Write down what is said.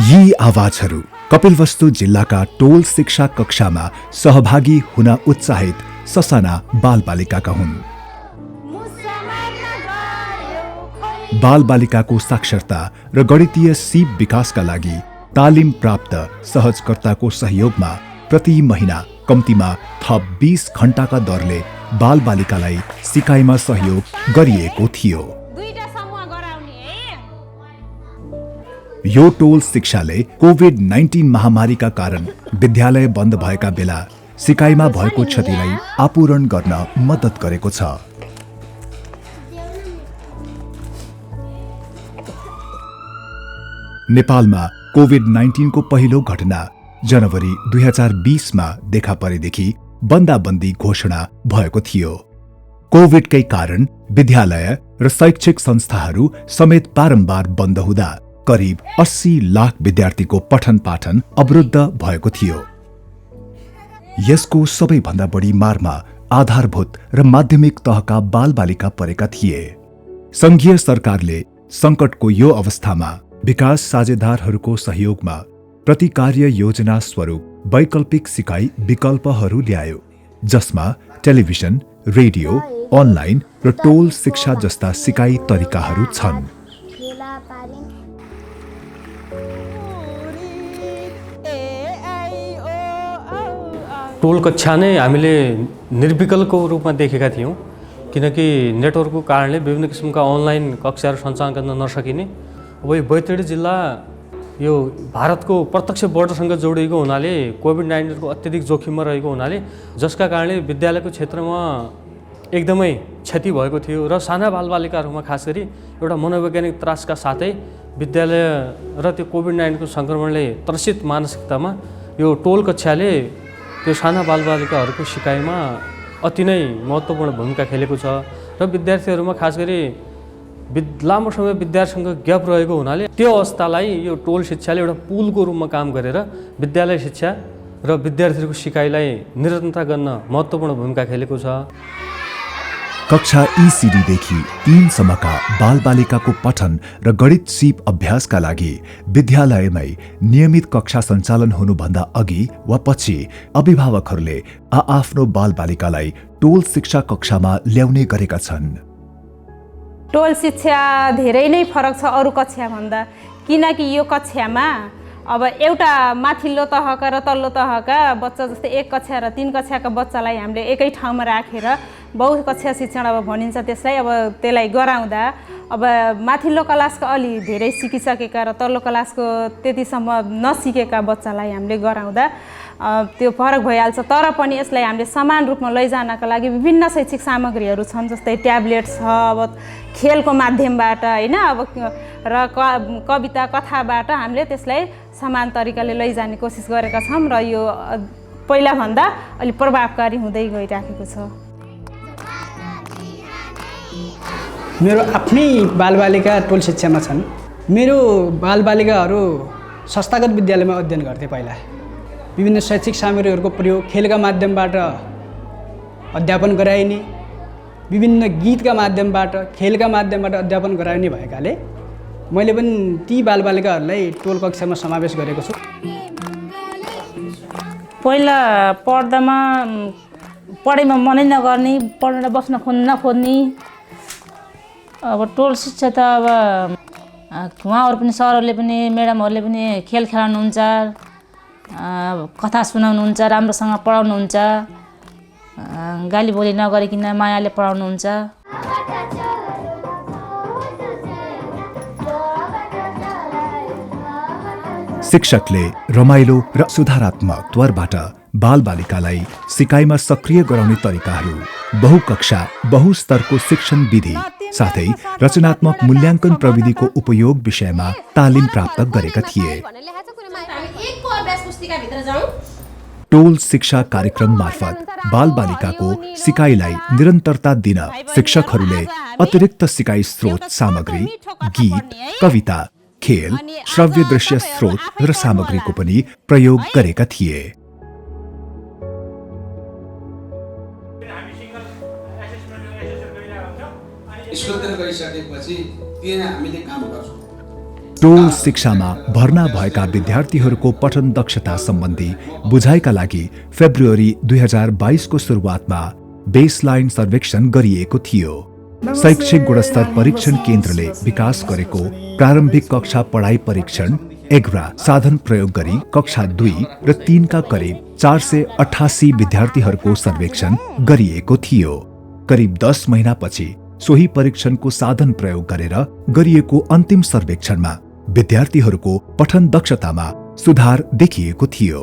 यी आवाजहरू कपिलवस्तु जिल्लाका टोल शिक्षा कक्षामा सहभागी हुन उत्साहित ससाना बालबालिकाका हुन्। बालबालिकाको साक्षरता र गणितीय सिप विकासका लागि तालिम प्राप्त सहजकर्ताको सहयोगमा प्रति महिना कम्तीमा थप 20 घण्टाका दरले बालबालिकालाई सिकाइमा सहयोग गरिएको थियो। यो टोल शिक्षाले कोभिड-19 महामारीका कारण विद्यालय बन्द भएका बेला सिकाइमा भएको क्षतिलाई आपूरण गर्न मद्दत गरेको छ। नेपालमा कोभिड-19 को पहिलो घटना जनवरी 2020 मा देखा परेदेखि बन्दाबन्दी घोषणा भएको थियो। कोभिडकै कारण विद्यालय र शैक्षिक संस्थाहरू समेत बारम्बार बन्द हुँदा करिब 80 लाख विद्यार्थीको पठन पाठन अवरुद्ध भएको थियो। यसको सबैभन्दा बढी मारमा आधारभूत र माध्यमिक तहका बालबालिका परेका थिए। संघीय सरकारले संकटको यो अवस्थामा विकास साझेदारहरूको सहयोगमा प्रतिकार्य योजना स्वरूप वैकल्पिक सिकाइ विकल्पहरू ल्यायो, जसमा टेलिभिजन, रेडियो, अनलाइन र टोल शिक्षा जस्ता सिकाइ तरिकाहरू छन्। टोल कक्षा नै हामीले निर्विकल्पको रूपमा देखेका थियौँ, किनकि नेटवर्कको कारणले विभिन्न किसिमका अनलाइन कक्षाहरू सञ्चालन गर्न नसकिने। अब यो बैतडी जिल्ला यो भारतको प्रत्यक्ष बोर्डरसँग जोडिएको हुनाले कोभिड-19 को अत्यधिक जोखिममा रहेको हुनाले जसका कारणले विद्यालयको क्षेत्रमा एकदमै क्षति भएको थियो र साना बालबालिकाहरूमा खास गरी एउटा मनोवैज्ञानिक त्रासका साथै विद्यालय र त्यो कोभिड-19 को सङ्क्रमणले त्रसित मानसिकतामा यो टोल कक्षाले त्यो साना बालबालिकाहरूको सिकाइमा अति नै महत्त्वपूर्ण भूमिका खेलेको छ र विद्यार्थीहरूमा खास गरी लामो समय विद्यार्थीसँग ग्याप रहेको हुनाले त्यो अवस्थालाई यो टोल शिक्षाले एउटा पुलको रूपमा काम गरेर विद्यालय शिक्षा र विद्यार्थीहरूको सिकाइलाई निरन्तरता गर्न महत्त्वपूर्ण भूमिका खेलेको छ। कक्षा ECD देखि 3 सम्मका बालबालिकाको पठन र गणित सिप अभ्यासका लागि विद्यालयमै नियमित कक्षा सञ्चालन हुनुभन्दा अघि वा पछि अभिभावकहरूले आफ्नो बालबालिकालाई टोल शिक्षा कक्षामा ल्याउने गरेका छन्। टोल शिक्षा धेरै नै फरक छ अरू कक्षाभन्दा, किनकि यो कक्षामा अब एउटा माथिल्लो तहका र तल्लो तहका बच्चा जस्तै 1 कक्षा र 3 कक्षाका बच्चालाई हामीले एकै ठाउँमा राखेर बहुकक्षा शिक्षण अब भनिन्छ त्यसलाई। अब त्यसलाई गराउँदा अब माथिल्लो क्लासको अलि धेरै सिकिसकेका र तल्लो क्लासको त्यतिसम्म नसिकेका बच्चालाई हामीले गराउँदा त्यो फरक भइहाल्छ। तर पनि यसलाई हामीले समान रूपमा लैजानका लागि विभिन्न शैक्षिक सामग्रीहरू छन्, जस्तै ट्याब्लेट छ, अब खेलको माध्यमबाट होइन, अब र कविता कथाबाट हामीले त्यसलाई समान तरिकाले लैजाने कोसिस गरेका छौँ र यो पहिलाभन्दा अलि प्रभावकारी हुँदै गइराखेको छ। मेरो आफ्नै बालबालिका टोल शिक्षामा छन्। मेरो बालबालिकाहरू संस्थागत विद्यालयमा अध्ययन गर्थे। पहिला विभिन्न शैक्षिक सामग्रीहरूको प्रयोग खेलका माध्यमबाट अध्यापन गराइने, विभिन्न गीतका माध्यमबाट खेलका माध्यमबाट अध्यापन गराइने भएकाले मैले पनि ती बालबालिकाहरूलाई टोल कक्षामा समावेश गरेको छु। पहिला पढ्दामा पढाइमा मनै नगर्ने, पढ्न बस्न नखोज्ने, अब टोल शिक्षा त अब उहाँहरू पनि सरहरूले पनि म्याडमहरूले पनि खेल खेलाउनुहुन्छ, कथा सुनाउनुहुन्छ, राम्रोसँग पढाउनुहुन्छ, गाली बोली नगरिकन मायाले पढाउनुहुन्छ। शिक्षकले रमाइलो र सुधारात्मक तवरबाट बालबालिकालाई सिकाइमा सक्रिय गराउने तरिकाहरू, बहुकक्षा बहुस्तरको शिक्षण विधि साथै रचनात्मक मूल्याङ्कन प्रविधिको उपयोग विषयमा तालिम प्राप्त गरेका थिए। टोल शिक्षा कार्यक्रम मार्फत बालबालिकाको सिकाइलाई निरन्तरता दिन शिक्षकहरूले अतिरिक्त सिकाइ स्रोत सामग्री, गीत, कविता, खेल, श्रव्य दृश्य स्रोत र सामग्रीको पनि प्रयोग गरेका थिए। स्कुलतिर गइसकेपछि त्यहाँ हामीले काम गर्छौँ। टोल शिक्षामा भर्ना भएका विद्यार्थीहरूको पठन दक्षता सम्बन्धी बुझाइका लागि फेब्रुअरी 2022 को सुरुवातमा बेसलाइन सर्वेक्षण गरिएको थियो। शैक्षिक गुणस्तर परीक्षण केन्द्रले विकास गरेको प्रारम्भिक कक्षा पढाइ परीक्षण एग्रा साधन प्रयोग गरी कक्षा 2 र 3 का करिब 488 विद्यार्थीहरूको सर्वेक्षण गरिएको थियो। करिब 10 महिनापछि सोही परीक्षणको साधन प्रयोग गरेर गरिएको अन्तिम सर्वेक्षणमा विद्यार्थीहरूको पठन दक्षतामा सुधार देखिएको थियो।